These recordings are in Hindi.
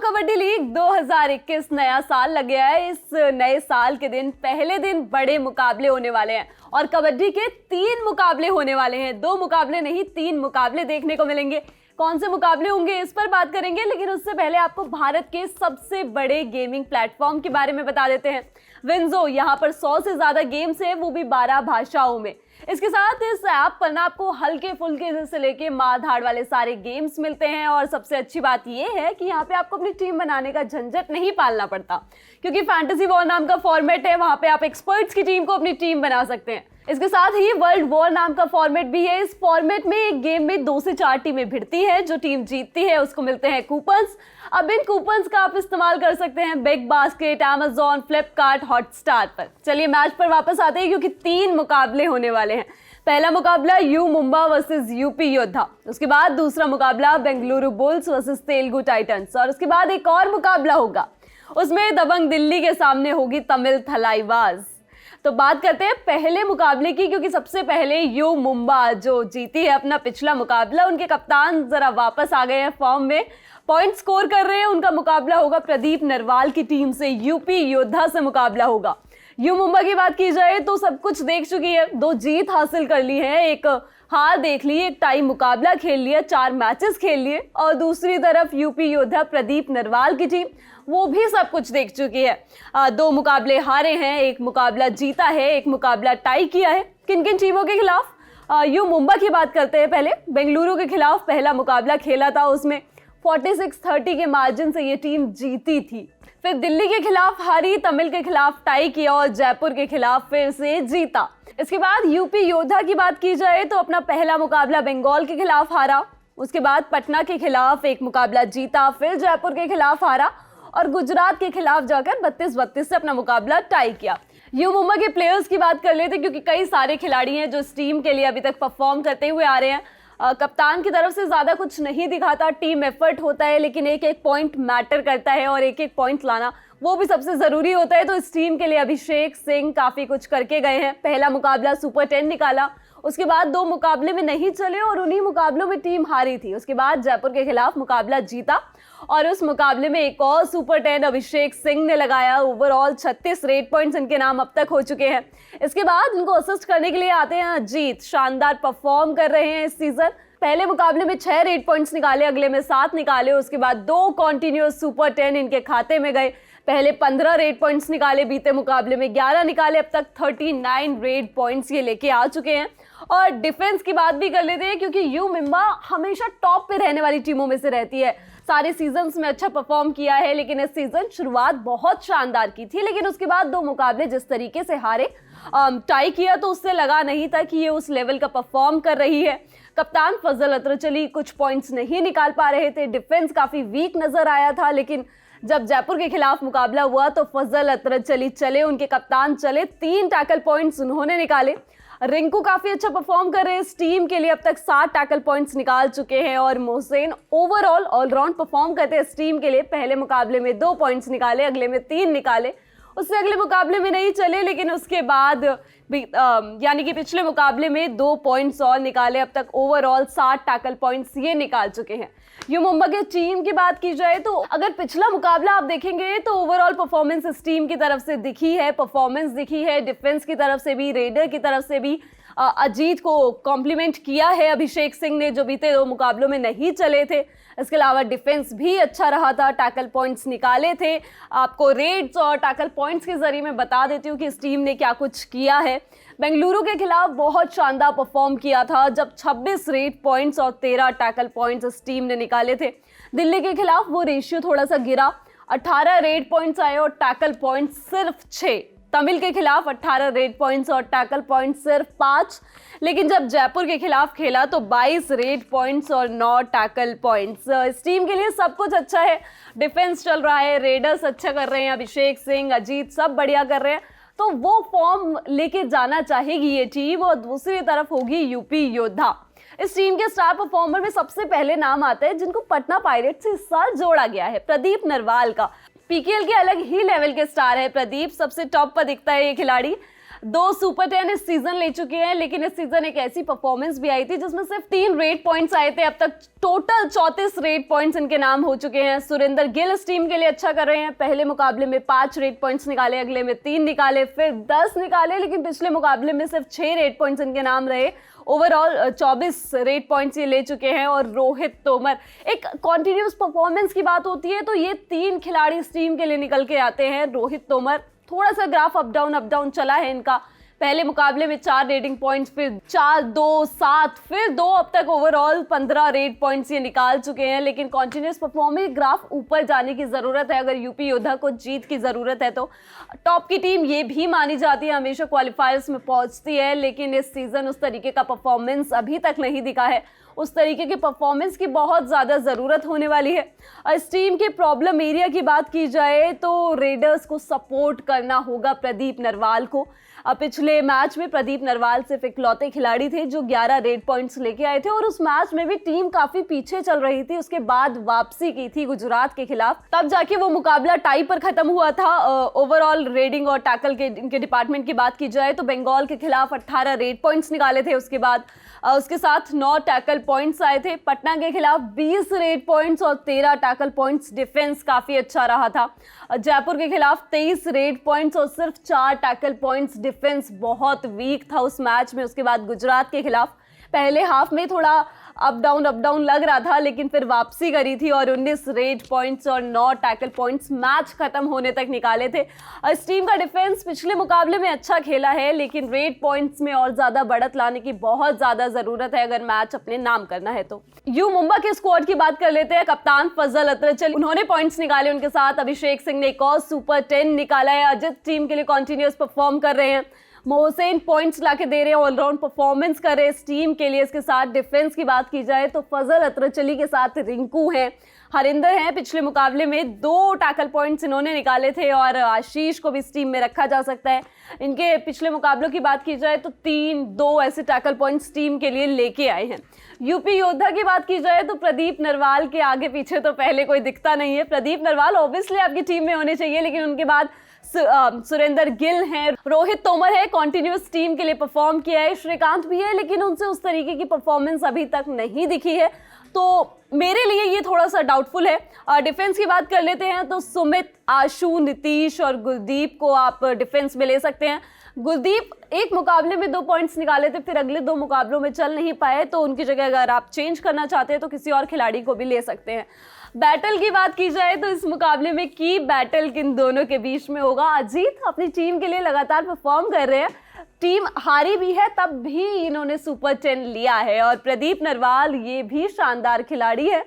कबड्डी लीग 2021 नया साल लग गया है। इस नए साल के दिन पहले दिन बड़े मुकाबले होने वाले हैं और कबड्डी के 3 मुकाबले होने वाले हैं। 2 मुकाबले नहीं, 3 मुकाबले देखने को मिलेंगे। कौन से मुकाबले होंगे इस पर बात करेंगे, लेकिन उससे पहले आपको भारत के सबसे बड़े गेमिंग प्लेटफॉर्म के बारे में बता देते हैं। विंजो, यहाँ पर 100 से ज्यादा गेम्स हैं, वो भी 12 भाषाओं में। इसके साथ इस ऐप पर ना आपको हल्के फुल्के से लेके मार धाड़ वाले सारे गेम्स मिलते हैं और सबसे अच्छी बात यह है कि यहाँ पे आपको अपनी टीम बनाने का झंझट नहीं पालना पड़ता, क्योंकि फैंटेसी वॉर नाम का फॉर्मेट है। वहाँ पे आप एक्सपर्ट्स की टीम को अपनी टीम बना सकते हैं। इसके साथ ही वर्ल्ड वॉर नाम का फॉर्मेट भी है। इस फॉर्मेट में एक गेम में 2 से 4 टीमें भिड़ती है। जो टीम जीतती है उसको मिलते हैं कूपन्स। अब इन कूपन्स का आप इस्तेमाल कर सकते हैं big basket, Amazon, Flipkart, Hotstar पर। चलिए मैच पर वापस आते हैं, क्योंकि 3 मुकाबले होने वाले हैं। पहला मुकाबला यू मुंबा वर्सेस यूपी योद्धा, उसके बाद दूसरा मुकाबला Bengaluru bulls versus Telugu Titans, और उसके बाद एक और मुकाबला होगा, उसमें दबंग दिल्ली के सामने होगी तमिल थलाइवाज। तो बात करते हैं पहले मुकाबले की, क्योंकि सबसे पहले यू मुंबा जो जीती है अपना पिछला मुकाबला, उनके कप्तान जरा वापस आ गए हैं फॉर्म में, पॉइंट स्कोर कर रहे हैं। उनका मुकाबला होगा प्रदीप नरवाल की टीम से। यूपी योद्धा से मुकाबला होगा। यू मुंबा की बात की जाए तो सब कुछ देख चुकी है, 2 जीत हासिल कर ली है, एक हार देख ली, एक टाई मुकाबला खेल लिया, 4 मैचेस खेल लिए। और दूसरी तरफ यूपी योद्धा प्रदीप नरवाल की टीम, वो भी सब कुछ देख चुकी है। 2 मुकाबले हारे हैं, 1 मुकाबला जीता है, 1 मुकाबला टाई किया है। किन किन टीमों के खिलाफ? यू मुंबा की बात करते हैं पहले। बेंगलुरु के खिलाफ पहला मुकाबला खेला था, उसमें 46-30 के मार्जिन से ये टीम जीती थी। फिर दिल्ली के खिलाफ हारी, तमिल के खिलाफ टाई किया और जयपुर के खिलाफ फिर से जीता। इसके बाद यूपी योद्धा की बात की जाए तो अपना पहला मुकाबला बंगाल के खिलाफ हारा, उसके बाद पटना के खिलाफ 1 मुकाबला जीता, फिर जयपुर के खिलाफ हारा और गुजरात के खिलाफ जाकर 32-32 से अपना मुकाबला टाई किया। यू मुंबा के प्लेयर्स की बात कर लेते, क्योंकि कई सारे खिलाड़ी हैं जो इस टीम के लिए अभी तक परफॉर्म करते हुए आ रहे हैं। कप्तान की तरफ से ज़्यादा कुछ नहीं दिखाता, टीम एफर्ट होता है, लेकिन एक एक पॉइंट मैटर करता है और एक एक पॉइंट लाना वो भी सबसे ज़रूरी होता है। तो इस टीम के लिए अभिषेक सिंह काफ़ी कुछ करके गए हैं। पहला मुकाबला सुपर 10 निकाला, उसके बाद 2 मुकाबले में नहीं चले और उन्हीं मुकाबलों में टीम हारी थी। उसके बाद जयपुर के खिलाफ मुकाबला जीता और उस मुकाबले में एक और सुपर 10 अभिषेक सिंह ने लगाया। ओवरऑल 36 रेड पॉइंट्स इनके नाम अब तक हो चुके हैं। इसके बाद इनको असिस्ट करने के लिए आते हैं अजीत, शानदार परफॉर्म कर रहे हैं इस सीजन। पहले मुकाबले में 6 रेड पॉइंट्स निकाले, अगले में 7 निकाले, उसके बाद 2 कॉन्टिन्यूअस सुपर 10 इनके खाते में गए। पहले 15 रेड पॉइंट्स निकाले, बीते मुकाबले में 11 निकाले, अब तक 39 रेड पॉइंट्स ये लेके आ चुके हैं। और डिफेंस की बात भी कर लेते हैं, क्योंकि यू मुंबा हमेशा टॉप पे रहने वाली टीमों में से रहती है। सारे सीजन्स में अच्छा परफॉर्म किया है, लेकिन इस सीजन शुरुआत बहुत शानदार की थी, लेकिन उसके बाद 2 मुकाबले जिस तरीके से हारे, टाई किया, तो उससे लगा नहीं था कि ये उस लेवल का परफॉर्म कर रही है। कप्तान फजल अतरचली कुछ पॉइंट्स नहीं निकाल पा रहे थे, डिफेंस काफ़ी वीक नज़र आया था, लेकिन जब जयपुर के खिलाफ मुकाबला हुआ तो फजल अतरचली चले, उनके कप्तान चले, 3 टैकल पॉइंट्स उन्होंने निकाले। रिंकू काफ़ी अच्छा परफॉर्म कर रहे हैं इस टीम के लिए, अब तक 7 टैकल पॉइंट्स निकाल चुके हैं और मोहसिन ओवरऑल ऑलराउंड परफॉर्म करते हैं इस टीम के लिए। पहले मुकाबले में 2 पॉइंट्स निकाले, अगले में 3 निकाले, उससे अगले मुकाबले में नहीं चले, लेकिन उसके बाद यानी कि पिछले मुकाबले में 2 पॉइंट्स और निकाले। अब तक ओवरऑल 7 टैकल पॉइंट्स ये निकाल चुके हैं। यू मुंबा के टीम की बात की जाए तो अगर पिछला मुकाबला आप देखेंगे तो ओवरऑल परफॉर्मेंस इस टीम की तरफ से दिखी है, परफॉर्मेंस दिखी है, डिफेंस की तरफ से भी, रेडर की तरफ से भी। अजीत को कॉम्प्लीमेंट किया है अभिषेक सिंह ने, जो बीते 2 मुकाबलों में नहीं चले थे। इसके अलावा डिफेंस भी अच्छा रहा था, टैकल पॉइंट्स निकाले थे। आपको रेड्स और टैकल पॉइंट्स के जरिए मैं बता देती हूँ कि इस टीम ने क्या कुछ किया है। बेंगलुरु के खिलाफ बहुत शानदार परफॉर्म किया था, जब 26 रेड पॉइंट्स और 13 टैकल पॉइंट्स इस टीम ने निकाले थे। दिल्ली के खिलाफ वो रेशियो थोड़ा सा गिरा, 18 रेड पॉइंट्स आए और टैकल पॉइंट्स सिर्फ 6। तमिल के खिलाफ 18 रेड पॉइंट्स और टैकल पॉइंट्स सिर्फ 5, लेकिन जब जयपुर के खिलाफ खेला तो 22 रेड पॉइंट्स और 9 टैकल पॉइंट्स। इस टीम के लिए सब कुछ अच्छा है, डिफेंस चल रहा है, रेडर्स अच्छा कर रहे हैं, अभिषेक सिंह, अजीत सब बढ़िया कर रहे हैं, तो वो फॉर्म लेके जाना चाहेगी ये टीम। और दूसरी तरफ होगी यूपी योद्धा। इस टीम के स्टार परफॉर्मर में सबसे पहले नाम आता है जिनको पटना पायरेट्स से इस साल जोड़ा गया है, प्रदीप नरवाल का। पीकेएल के अलग ही लेवल के स्टार है प्रदीप, सबसे टॉप पर दिखता है ये खिलाड़ी। 2 सुपर 10 इस सीजन ले चुके हैं, लेकिन इस सीजन एक ऐसी परफॉर्मेंस भी आई थी जिसमें सिर्फ 3 रेड पॉइंट्स आए थे। अब तक टोटल 34 रेड पॉइंट्स इनके नाम हो चुके हैं। सुरेंद्र गिल इस टीम के लिए अच्छा कर रहे हैं। पहले मुकाबले में 5 रेड पॉइंट्स निकाले, अगले में 3 निकाले, फिर 10 निकाले, लेकिन पिछले मुकाबले में सिर्फ 6 रेड पॉइंट्स इनके नाम रहे। ओवरऑल 24 रेड पॉइंट्स ये ले चुके हैं। और रोहित तोमर, एक कॉन्टिन्यूस परफॉर्मेंस की बात होती है तो ये 3 खिलाड़ी इस टीम के लिए निकल के आते हैं। रोहित तोमर, थोड़ा सा ग्राफ अप डाउन चला है इनका। पहले मुकाबले में 4 रेटिंग पॉइंट्स, फिर 4, 2, 7, फिर 2, अब तक ओवरऑल 15 रेड पॉइंट्स ये निकाल चुके हैं। लेकिन कॉन्टिन्यूस परफॉर्मेंस, ग्राफ ऊपर जाने की ज़रूरत है। अगर यूपी योद्धा को जीत की ज़रूरत है तो टॉप की टीम ये भी मानी जाती है, हमेशा क्वालिफायर्स में पहुंचती है, लेकिन इस सीज़न उस तरीके का परफॉर्मेंस अभी तक नहीं दिखा है। उस तरीके के परफॉर्मेंस की बहुत ज़्यादा ज़रूरत होने वाली है। इस टीम के प्रॉब्लम एरिया की बात की जाए तो रेडर्स को सपोर्ट करना होगा प्रदीप नरवाल को। पिछले मैच में प्रदीप नरवाल सिर्फ इकलौते खिलाड़ी थे जो 11 रेड पॉइंट्स लेके आए थे, और उस मैच में भी टीम काफ़ी पीछे चल रही थी। उसके बाद वापसी की थी गुजरात के खिलाफ, तब जाके वो मुकाबला टाई पर ख़त्म हुआ था। ओवरऑल रेडिंग और टैकल के इनके डिपार्टमेंट की बात की जाए तो बंगाल के खिलाफ 18 रेड पॉइंट्स निकाले थे। उसके बाद उसके साथ 9 टैकल पॉइंट्स आए थे। पटना के खिलाफ 20 रेड पॉइंट्स और 13 टैकल पॉइंट्स। डिफेंस काफ़ी अच्छा रहा था। जयपुर के खिलाफ 23 रेड पॉइंट्स और सिर्फ 4 टैकल पॉइंट्स। डिफेंस बहुत वीक था उस मैच में। उसके बाद गुजरात के खिलाफ पहले हाफ में थोड़ा अप डाउन लग रहा था, लेकिन फिर वापसी करी थी और 19 रेड पॉइंट्स और 9 टैकल पॉइंट्स मैच खत्म होने तक निकाले थे। इस टीम का डिफेंस पिछले मुकाबले में अच्छा खेला है, लेकिन रेड पॉइंट्स में और ज़्यादा बढ़त लाने की बहुत ज़्यादा ज़रूरत है अगर मैच अपने नाम करना है तो। यू मुंबई के स्क्वाड की बात कर लेते हैं। कप्तान फजल अतरचल, उन्होंने पॉइंट्स निकाले। उनके साथ अभिषेक सिंह ने एक और सुपर 10 निकाला है। अजित टीम के लिए कॉन्टिन्यूस परफॉर्म कर रहे हैं। मोहसिन पॉइंट्स लाके दे रहे हैं, ऑलराउंड परफॉर्मेंस कर रहे हैं इस टीम के लिए। इसके साथ डिफेंस की बात की जाए तो फजल अतरचली के साथ रिंकू हैं, हरिंदर हैं। पिछले मुकाबले में 2 टैकल पॉइंट्स इन्होंने निकाले थे, और आशीष को भी इस टीम में रखा जा सकता है। इनके पिछले मुकाबलों की बात की जाए तो 3-2 ऐसे टैकल पॉइंट्स टीम के लिए लेके आए हैं। यूपी योद्धा की बात की जाए तो प्रदीप नरवाल के आगे पीछे तो पहले कोई दिखता नहीं है। प्रदीप नरवाल ऑब्वियसली आपकी टीम में होने चाहिए, लेकिन उनके बाद सुरेंद्र गिल हैं, रोहित तोमर है, कॉन्टिन्यूस टीम के लिए परफॉर्म किया है। श्रीकांत भी है, लेकिन उनसे उस तरीके की परफॉर्मेंस अभी तक नहीं दिखी है, तो मेरे लिए ये थोड़ा सा डाउटफुल है। डिफेंस की बात कर लेते हैं तो सुमित, आशु, नीतीश और गुरदीप को आप डिफेंस में ले सकते हैं। गुरदीप एक मुकाबले में 2 पॉइंट्स निकाले थे, फिर अगले 2 मुकाबलों में चल नहीं पाए, तो उनकी जगह अगर आप चेंज करना चाहते हैं तो किसी और खिलाड़ी को भी ले सकते हैं। बैटल की बात की जाए तो इस मुकाबले में की बैटल किन दोनों के बीच में होगा। अजीत अपनी टीम के लिए लगातार परफॉर्म कर रहे हैं, टीम हारी भी है तब भी इन्होंने सुपर 10 लिया है। और प्रदीप नरवाल ये भी शानदार खिलाड़ी है,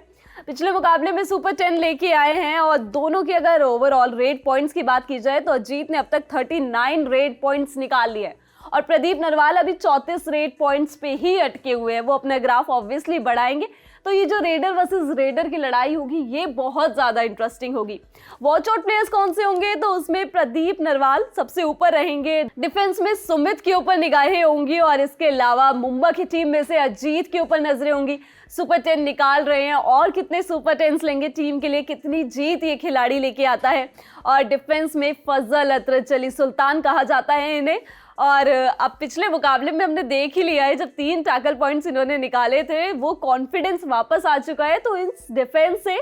पिछले मुकाबले में सुपर 10 लेके आए हैं। और दोनों की अगर ओवरऑल रेड पॉइंट्स की बात की जाए तो अजीत ने अब तक 39 रेड पॉइंट्स निकाल लिए और प्रदीप नरवाल अभी 34 रेड पॉइंट्स पे ही अटके हुए हैं। वो अपना ग्राफ ऑब्वियसली बढ़ाएंगे, तो ये जो रेडर वर्सेस रेडर की लड़ाई होगी ये बहुत ज़्यादा इंटरेस्टिंग होगी। वॉच आउट प्लेयर्स कौन से होंगे तो उसमें प्रदीप नरवाल सबसे ऊपर रहेंगे। डिफेंस में सुमित के ऊपर निगाहें होंगी, और इसके अलावा मुंबई की टीम में से अजीत के ऊपर नजरें होंगी। सुपर 10 निकाल रहे हैं, और कितने सुपर 10 लेंगे टीम के लिए, कितनी जीत ये खिलाड़ी लेके आता है। और डिफेंस में फजल अतरचली, सुल्तान कहा जाता है इन्हें। और अब पिछले मुकाबले में हमने देख ही लिया है, जब 3 टैकल पॉइंट्स इन्होंने निकाले थे वो कॉन्फिडेंस वापस आ चुका है। तो इस डिफेंस से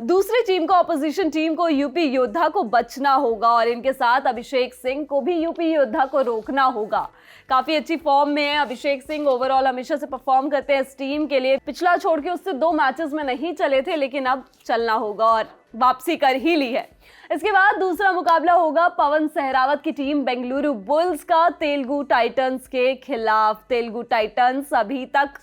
दूसरी टीम को, ऑपोजिशन टीम को, यूपी योद्धा को बचना होगा, और इनके साथ अभिषेक सिंह को भी यूपी योद्धा को रोकना होगा। काफ़ी अच्छी फॉर्म में है अभिषेक सिंह, ओवरऑल हमेशा से परफॉर्म करते हैं इस टीम के लिए। पिछला छोड़ के उससे 2 मैचेस में नहीं चले थे, लेकिन अब चलना होगा और वापसी कर ही ली है। इसके बाद दूसरा मुकाबला होगा पवन सहरावत की टीम बेंगलुरु बुल्स का तेलुगु टाइटंस के खिलाफ। तेलुगु टाइटंस अभी तक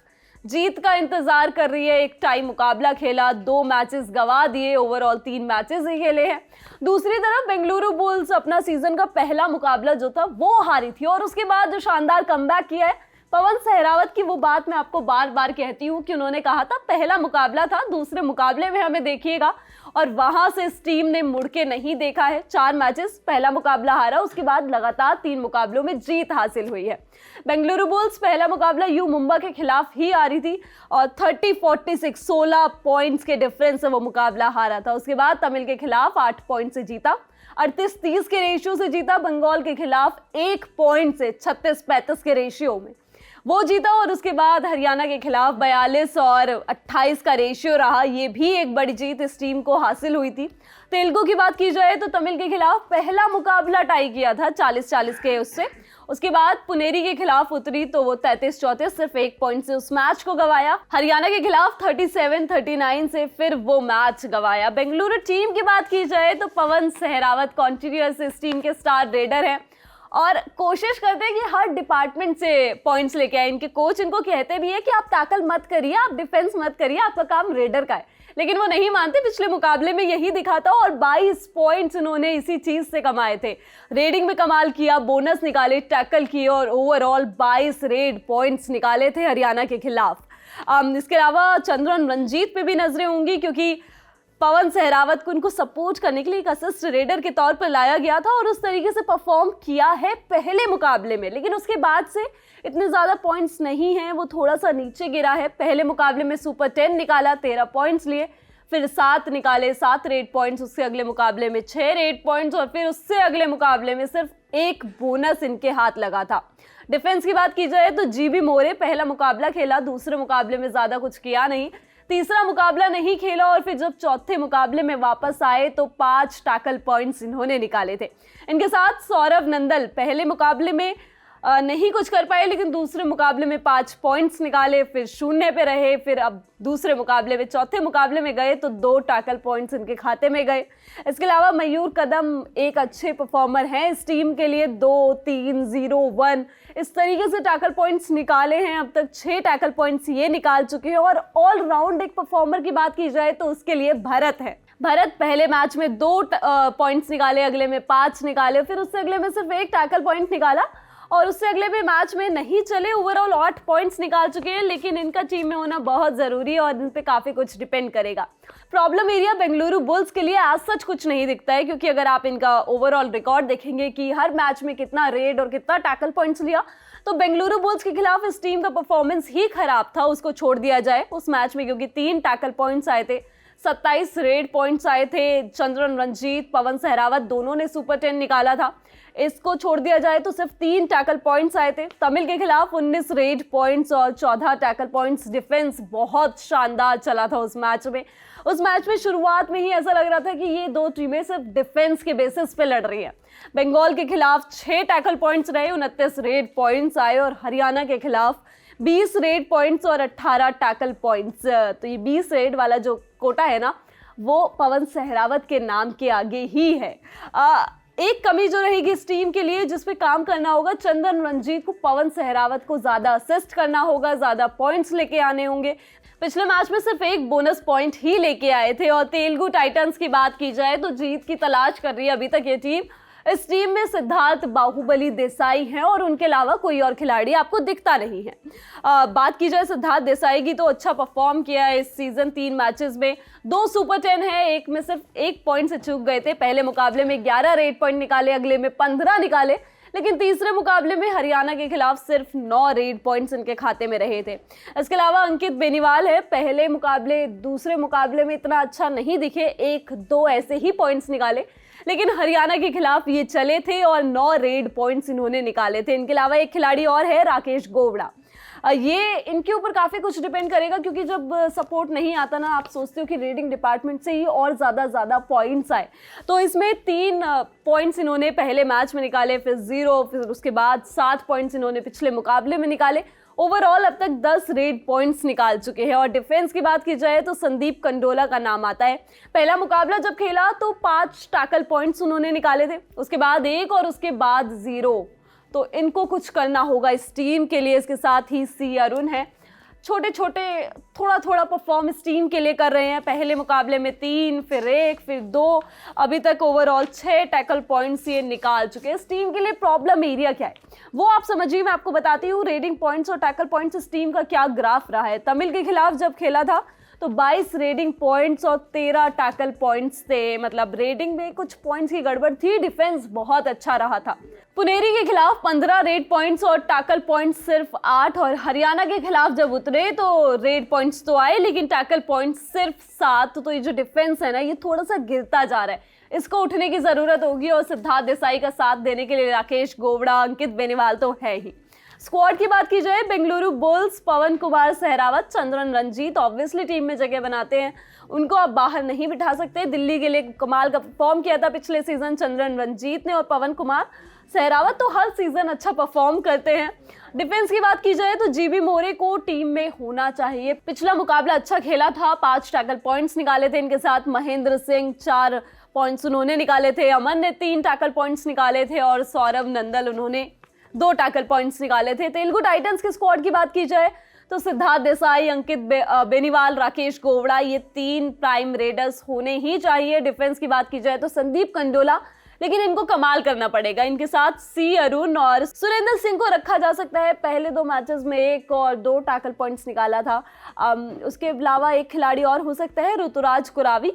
जीत का इंतजार कर रही है। एक टाई मुकाबला खेला, 2 मैचेस गवा दिए, ओवरऑल 3 मैचेस ही खेले हैं। दूसरी तरफ बेंगलुरु बुल्स अपना सीजन का पहला मुकाबला जो था वो हारी थी, और उसके बाद जो शानदार कमबैक किया है पवन सहरावत की, वो बात मैं आपको बार बार कहती हूँ कि उन्होंने कहा था पहला मुकाबला था, दूसरे मुकाबले में हमें देखिएगा, और वहां से इस टीम ने मुड़ के नहीं देखा है। 4 मैचेस, पहला मुकाबला हारा, उसके बाद लगातार 3 मुकाबलों में जीत हासिल हुई है। बेंगलुरु बुल्स पहला मुकाबला यू मुंबई के खिलाफ ही हारी थी, और 30-46 16 पॉइंट्स के डिफरेंस से वो मुकाबला हारा था। उसके बाद तमिल के खिलाफ 8 पॉइंट से जीता। 38-30 के रेशियो से जीता बंगाल के खिलाफ 1 पॉइंट से 36-35 के रेशियो में वो जीता। और उसके बाद हरियाणा के खिलाफ 42 और 28 का रेशियो रहा, ये भी एक बड़ी जीत इस टीम को हासिल हुई थी। तेलुगु की बात की जाए तो तमिल के खिलाफ पहला मुकाबला टाई किया था 40-40 के उससे, उसके बाद पुनेरी के खिलाफ उतरी तो वो 33-34 सिर्फ 1 पॉइंट से उस मैच को गंवाया। हरियाणा के खिलाफ 37-39 से फिर वो मैच गंवाया। बेंगलुरु टीम की बात की जाए तो पवन सहरावत कॉन्टिन्यूअस इस टीम के स्टार रेडर हैं और कोशिश करते हैं कि हर डिपार्टमेंट से पॉइंट्स लेके आए। इनके कोच इनको कहते भी है कि आप टैकल मत करिए, आप डिफेंस मत करिए, आपका काम रेडर का है, लेकिन वो नहीं मानते। पिछले मुकाबले में यही दिखा था और 22 पॉइंट्स इन्होंने इसी चीज से कमाए थे। रेडिंग में कमाल किया, बोनस निकाले, टैकल किए और ओवरऑल 22 रेड पॉइंट्स निकाले थे हरियाणा के खिलाफ। इसके अलावा चंद्रन रंजीत पे भी नजरें होंगी क्योंकि पवन सहरावत को उनको सपोर्ट करने के लिए एक असिस्ट रेडर के तौर पर लाया गया था और उस तरीके से परफॉर्म किया है पहले मुकाबले में, लेकिन उसके बाद से इतने ज़्यादा पॉइंट्स नहीं हैं, वो थोड़ा सा नीचे गिरा है। पहले मुकाबले में सुपर 10 निकाला, 13 पॉइंट्स लिए, फिर 7 निकाले, 7 रेड पॉइंट्स, उससे अगले मुकाबले में 6 रेड पॉइंट्स और फिर उससे अगले मुकाबले में सिर्फ 1 बोनस इनके हाथ लगा था। डिफेंस की बात की जाए तो जीबी मोरे पहला मुकाबला खेला, दूसरे मुकाबले में ज़्यादा कुछ किया नहीं, तीसरा मुकाबला नहीं खेला और फिर जब चौथे मुकाबले में वापस आए तो 5 टैकल पॉइंट्स इन्होंने निकाले थे। इनके साथ सौरव नंदल पहले मुकाबले में नहीं कुछ कर पाए, लेकिन दूसरे मुकाबले में 5 पॉइंट्स निकाले, फिर 0 पे रहे, फिर अब दूसरे मुकाबले में चौथे मुकाबले में गए तो 2 टैकल पॉइंट्स इनके खाते में गए। इसके अलावा मयूर कदम एक अच्छे परफॉर्मर हैं इस टीम के लिए, 2, 3, 0, 1 इस तरीके से टैकल पॉइंट्स निकाले हैं। अब तक 6 टैकल पॉइंट्स ये निकाल चुके हैं। और ऑलराउंड एक परफॉर्मर की बात की जाए तो उसके लिए भरत है। भरत पहले मैच में 2 पॉइंट्स निकाले, अगले में 5 निकाले, फिर उससे अगले में सिर्फ 1 टैकल पॉइंट निकाला और उससे अगले भी मैच में नहीं चले। ओवरऑल 8 पॉइंट्स निकाल चुके हैं, लेकिन इनका टीम में होना बहुत ज़रूरी है और इन पे काफ़ी कुछ डिपेंड करेगा। प्रॉब्लम एरिया बेंगलुरु बुल्स के लिए आज सच कुछ नहीं दिखता है, क्योंकि अगर आप इनका ओवरऑल रिकॉर्ड देखेंगे कि हर मैच में कितना रेड और कितना टैकल पॉइंट्स लिया, तो बेंगलुरु बुल्स के खिलाफ इस टीम का परफॉर्मेंस ही खराब था, उसको छोड़ दिया जाए उस मैच में, क्योंकि 3 टैकल पॉइंट्स आए थे, 27 रेड पॉइंट्स आए थे। चंद्रन रंजीत, पवन सहरावत दोनों ने सुपर 10 निकाला था। इसको छोड़ दिया जाए तो सिर्फ 3 टैकल पॉइंट्स आए थे। तमिल के खिलाफ 19 रेड पॉइंट्स और 14 टैकल पॉइंट्स। डिफेंस बहुत शानदार चला था उस मैच में। उस मैच में शुरुआत में ही ऐसा लग रहा था कि ये 2 टीमें सिर्फ डिफेंस के बेसिस पे लड़ रही हैं। बंगाल के खिलाफ 6 टैकल पॉइंट्स रहे, 29 रेड पॉइंट्स आए और हरियाणा के खिलाफ 20 रेड पॉइंट्स और 18 टैकल पॉइंट्स। तो ये 20 रेड वाला जो कोटा है ना, वो पवन सहरावत के नाम के आगे ही है। एक कमी जो रहेगी इस टीम के लिए, जिस पे काम करना होगा, चंदन रंजीत को पवन सहरावत को ज़्यादा असिस्ट करना होगा, ज़्यादा पॉइंट्स लेके आने होंगे। पिछले मैच में सिर्फ 1 बोनस पॉइंट ही लेके आए थे। और तेलुगु टाइटंस की बात की जाए तो जीत की तलाश कर रही है अभी तक ये टीम। इस टीम में सिद्धार्थ बाहुबली देसाई हैं और उनके अलावा कोई और खिलाड़ी आपको दिखता नहीं है। बात की जाए सिद्धार्थ देसाई की तो अच्छा परफॉर्म किया है इस सीजन। 3 मैचेस में 2 सुपर 10 है, एक में सिर्फ 1 पॉइंट से चूक गए थे। पहले मुकाबले में 11 रेड पॉइंट निकाले, अगले में 15 निकाले, लेकिन तीसरे मुकाबले में हरियाणा के खिलाफ सिर्फ 9 रेड पॉइंट्स इनके खाते में रहे थे। इसके अलावा अंकित बेनीवाल है, पहले मुकाबले दूसरे मुकाबले में इतना अच्छा नहीं दिखे, 1-2 ऐसे ही पॉइंट्स निकाले, लेकिन हरियाणा के खिलाफ ये चले थे और 9 रेड पॉइंट्स इन्होंने निकाले थे। इनके अलावा एक खिलाड़ी और है, राकेश गोवड़ा। ये इनके ऊपर काफ़ी कुछ डिपेंड करेगा, क्योंकि जब सपोर्ट नहीं आता ना, आप सोचते हो कि रेडिंग डिपार्टमेंट से ही और ज़्यादा पॉइंट्स आए। तो इसमें 3 पॉइंट्स इन्होंने पहले मैच में निकाले, फिर 0, फिर उसके बाद 7 पॉइंट्स इन्होंने पिछले मुकाबले में निकाले। ओवरऑल अब तक 10 रेड पॉइंट्स निकाल चुके हैं। और डिफेंस की बात की जाए तो संदीप कंडोला का नाम आता है। पहला मुकाबला जब खेला तो 5 टैकल पॉइंट्स उन्होंने निकाले थे, उसके बाद 1 और उसके बाद 0। तो इनको कुछ करना होगा इस टीम के लिए। इसके साथ ही सी अरुण है, छोटे थोड़ा परफॉर्म इस टीम के लिए कर रहे हैं। पहले मुकाबले में 3, फिर 1, फिर 2, अभी तक ओवरऑल 6 टैकल पॉइंट्स ये निकाल चुके हैं। इस टीम के लिए प्रॉब्लम एरिया क्या है वो आप समझिए, मैं आपको बताती हूँ। रेडिंग पॉइंट्स और टैकल पॉइंट्स इस टीम का क्या ग्राफ रहा है। तमिल के खिलाफ जब खेला था तो 22 रेडिंग पॉइंट्स और 13 टैकल पॉइंट्स थे, मतलब रेडिंग में कुछ पॉइंट्स की गड़बड़ थी, डिफेंस बहुत अच्छा रहा था। पुनेरी के खिलाफ 15 रेड पॉइंट्स और टैकल पॉइंट्स सिर्फ 8, और हरियाणा के खिलाफ जब उतरे तो रेड पॉइंट्स तो आए लेकिन टैकल पॉइंट्स सिर्फ 7। तो ये जो डिफेंस है ना, ये थोड़ा सा गिरता जा रहा है। इसको उठने की जरूरत होगी और सिद्धार्थ देसाई का साथ देने के लिए राकेश गोवड़ा, अंकित बेनीवाल तो है ही। स्क्वाड की बात की जाए, बेंगलुरु बुल्स पवन कुमार सहरावत, चंद्रन रंजीत ऑब्वियसली टीम में जगह बनाते हैं, उनको आप बाहर नहीं बिठा सकते। दिल्ली के लिए कमाल का परफॉर्म किया था पिछले सीजन चंद्रन रंजीत ने, और पवन कुमार सहरावत तो हर सीजन अच्छा परफॉर्म करते हैं। डिफेंस की बात की जाए तो जीबी मोरे को टीम में होना चाहिए। पिछला मुकाबला अच्छा खेला था, 5 टैकल पॉइंट्स निकाले थे इनके साथ। महेंद्र सिंह 4 पॉइंट्स उन्होंने निकाले थे, अमन ने 3 टैकल पॉइंट्स निकाले थे और सौरभ नंदल उन्होंने 2 टैकल पॉइंट्स निकाले थे। तेलुगु टाइटंस के स्क्वाड की बात की जाए तो सिद्धार्थ देसाई, अंकित बेनीवाल, राकेश गोवड़ा, ये 3 प्राइम रेडर्स होने ही चाहिए। डिफेंस की बात की जाए तो संदीप कंडोला, लेकिन इनको कमाल करना पड़ेगा। इनके साथ सी अरुण और सुरेंद्र सिंह को रखा जा सकता है। पहले 2 मैचेस में 1 और 2 टैकल पॉइंट्स निकाला था। उसके अलावा एक खिलाड़ी और हो सकता है, ऋतुराज कुरावी,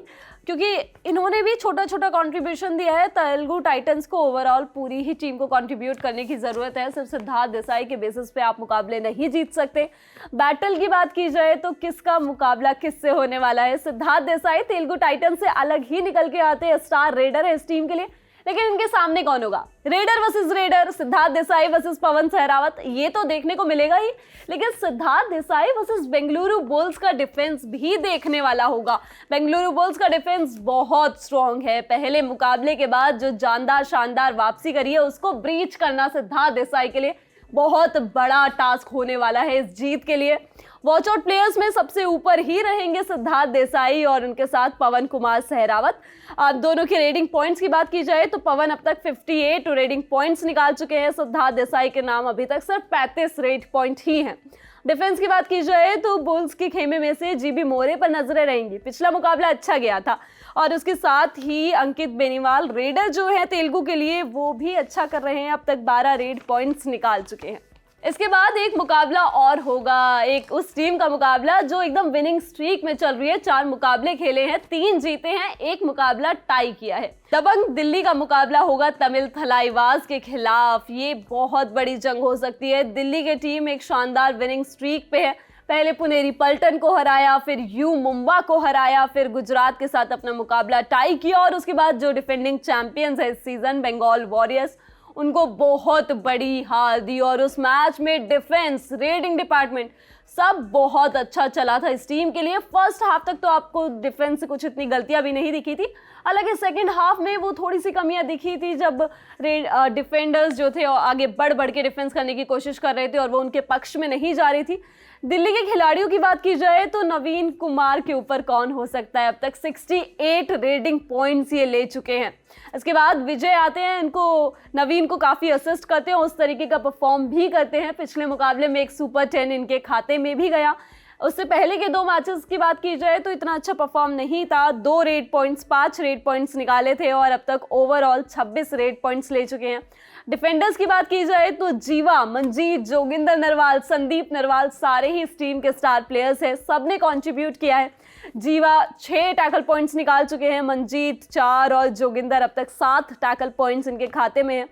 क्योंकि इन्होंने भी छोटा छोटा कंट्रीब्यूशन दिया है। तेलुगु टाइटंस को ओवरऑल पूरी ही टीम को कंट्रीब्यूट करने की जरूरत है। सिर्फ सिद्धार्थ देसाई के बेसिस पे आप मुकाबले नहीं जीत सकते। बैटल की बात की जाए तो किसका मुकाबला किससे होने वाला है। सिद्धार्थ देसाई तेलुगु टाइटंस से अलग ही निकल के आते हैं, स्टार रेडर है इस टीम के लिए, लेकिन इनके सामने कौन होगा? Raider versus raider, Siddharth Desai versus Pawan Sehrawat, ये तो देखने को मिलेगा ही, लेकिन सिद्धार्थ देसाई वर्सेस बेंगलुरु बुल्स का डिफेंस भी देखने वाला होगा। बेंगलुरु बुल्स का डिफेंस बहुत स्ट्रॉन्ग है। पहले मुकाबले के बाद जो जानदार शानदार वापसी करी है, उसको ब्रीच करना सिद्धार्थ देसाई के लिए बहुत बड़ा टास्क होने वाला है इस जीत के लिए। वॉच आउट प्लेयर्स में सबसे ऊपर ही रहेंगे सिद्धार्थ देसाई और उनके साथ पवन कुमार सहरावत। आप दोनों के रेडिंग पॉइंट्स की बात की जाए तो पवन अब तक 58 रेडिंग पॉइंट्स निकाल चुके हैं। सिद्धार्थ देसाई के नाम अभी तक सिर्फ 35 रेड पॉइंट ही हैं। डिफेंस की बात की जाए तो बुल्स के खेमे में से जीबी मोरे पर नजरें रहेंगी। पिछला मुकाबला अच्छा गया था और उसके साथ ही अंकित बेनीवाल, रेडर जो है तेलुगु के लिए, वो भी अच्छा कर रहे हैं। अब तक 12 रेड पॉइंट्स निकाल चुके हैं। इसके बाद एक मुकाबला और होगा, एक उस टीम का मुकाबला जो एकदम विनिंग स्ट्रीक में चल रही है। 4 मुकाबले खेले हैं, 3 जीते हैं, 1 मुकाबला टाई किया है। दबंग दिल्ली का मुकाबला होगा तमिल थलाइवास के खिलाफ। ये बहुत बड़ी जंग हो सकती है। दिल्ली की टीम एक शानदार विनिंग स्ट्रीक पे है। पहले पुनेरी पल्टन को हराया, फिर यू मुंबा को हराया, फिर गुजरात के साथ अपना मुकाबला टाई किया और उसके बाद जो डिफेंडिंग चैंपियंस है इस सीजन, बंगाल वॉरियर्स, उनको बहुत बड़ी हार दी। और उस मैच में डिफेंस, रेडिंग डिपार्टमेंट सब बहुत अच्छा चला था इस टीम के लिए। फर्स्ट हाफ तक तो आपको डिफेंस से कुछ इतनी गलतियां भी नहीं दिखी थी, हालांकि सेकंड हाफ में वो थोड़ी सी कमियां दिखी थी जब डिफेंडर्स जो थे आगे बढ़ बढ़ के डिफेंस करने की कोशिश कर रहे थे और वो उनके पक्ष में नहीं जा रही थी। दिल्ली के खिलाड़ियों की बात की जाए तो नवीन कुमार के ऊपर कौन हो सकता है। अब तक 68 रेडिंग पॉइंट्स ये ले चुके हैं। इसके बाद विजय आते हैं, इनको नवीन को काफ़ी असिस्ट करते हैं, उस तरीके का परफॉर्म भी करते हैं। पिछले मुकाबले में एक सुपर 10 इनके खाते में भी गया। उससे पहले के 2 मैचेस की बात की जाए तो इतना अच्छा परफॉर्म नहीं था। 2 रेड पॉइंट्स, 5 रेड पॉइंट्स निकाले थे और अब तक ओवरऑल 26 रेड पॉइंट्स ले चुके हैं। डिफेंडर्स की बात की जाए तो जीवा, मंजीत, जोगिंदर नरवाल, संदीप नरवाल, सारे ही इस टीम के स्टार प्लेयर्स हैं, सबने कंट्रीब्यूट किया है। जीवा 6 टैकल पॉइंट्स निकाल चुके हैं, मंजीत 4 और जोगिंदर अब तक 7 टैकल पॉइंट्स इनके खाते में है।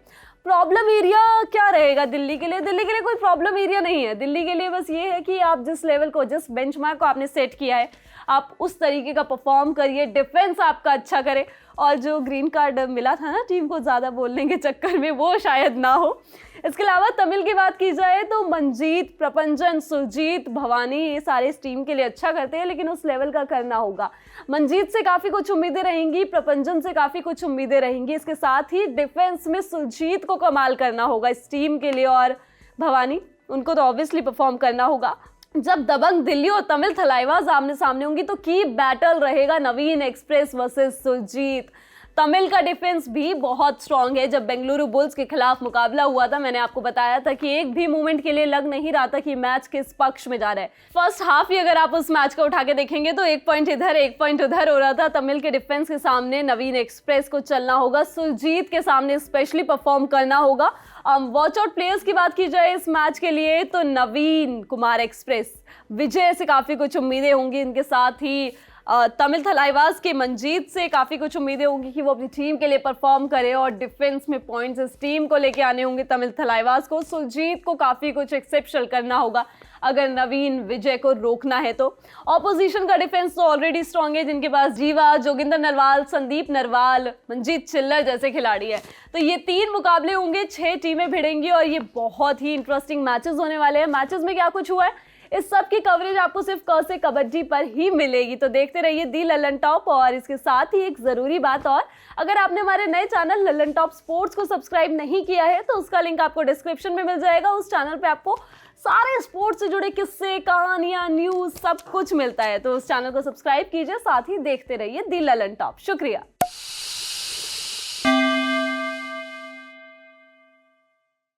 प्रॉब्लम एरिया क्या रहेगा दिल्ली के लिए? दिल्ली के लिए कोई प्रॉब्लम एरिया नहीं है। दिल्ली के लिए बस ये है कि आप जिस लेवल को, जिस बेंचमार्क को आपने सेट किया है, आप उस तरीके का परफॉर्म करिए, डिफेंस आपका अच्छा करे और जो ग्रीन कार्ड मिला था ना टीम को ज़्यादा बोलने के चक्कर में, वो शायद ना हो। इसके अलावा तमिल की बात की जाए तो मंजीत, प्रपंजन, सुरजीत, भवानी, ये सारे इस टीम के लिए अच्छा करते हैं, लेकिन उस लेवल का करना होगा। मंजीत से काफ़ी कुछ उम्मीदें रहेंगी, प्रपंजन से काफ़ी कुछ उम्मीदें रहेंगी। इसके साथ ही डिफेंस में सुरजीत को कमाल करना होगा इस टीम के लिए और भवानी, उनको तो ऑब्वियसली परफॉर्म करना होगा। जब दबंग दिल्ली और तमिल थलाइवास आमने सामने होंगी तो की बैटल रहेगा नवीन एक्सप्रेस वर्सेस सुरजीत। तमिल का डिफेंस भी बहुत स्ट्रांग है। जब बेंगलुरु बुल्स के खिलाफ मुकाबला हुआ था, मैंने आपको बताया था कि एक भी मोमेंट के लिए लग नहीं रहा था कि मैच किस पक्ष में जा रहा है। फर्स्ट हाफ ही अगर आप उस मैच को उठा के देखेंगे तो 1 पॉइंट इधर 1 पॉइंट उधर हो रहा था। तमिल के डिफेंस के सामने नवीन एक्सप्रेस को चलना होगा, सुरजीत के सामने स्पेशली परफॉर्म करना होगा। वॉच आउट प्लेयर्स की बात की जाए इस मैच के लिए तो नवीन कुमार एक्सप्रेस, विजय से काफ़ी कुछ उम्मीदें होंगी। इनके साथ ही तमिल थलाइवास के मंजीत से काफ़ी कुछ उम्मीदें होंगी कि वो अपनी टीम के लिए परफॉर्म करे और डिफेंस में पॉइंट्स इस टीम को लेके आने होंगे तमिल थलाइवास को। सुरजीत को काफ़ी कुछ एक्सेप्शनल करना होगा अगर नवीन विजय को रोकना है तो। ऑपोजिशन का डिफेंस तो ऑलरेडी स्ट्रांग है, जिनके पास जीवा, जोगिंदर नरवाल, संदीप नरवाल, मंजीत चिल्लर जैसे खिलाड़ी है। तो ये 3 मुकाबले होंगे, 6 टीमें भिड़ेंगी और ये बहुत ही इंटरेस्टिंग मैचेस होने वाले हैं। मैचेस में क्या कुछ हुआ है इस सब की कवरेज आपको सिर्फ क से कबड्डी पर ही मिलेगी, तो देखते रहिए दी लल्लन टॉप। और इसके साथ ही एक जरूरी बात और, अगर आपने हमारे नए चैनल लल्लन टॉप स्पोर्ट्स को सब्सक्राइब नहीं किया है तो उसका लिंक आपको डिस्क्रिप्शन में मिल जाएगा। उस चैनल पे आपको सारे स्पोर्ट्स से जुड़े किस्से, कहानियां, न्यूज सब कुछ मिलता है, तो उस चैनल को सब्सक्राइब कीजिए, साथ ही देखते रहिए दी लल्लन टॉप। शुक्रिया।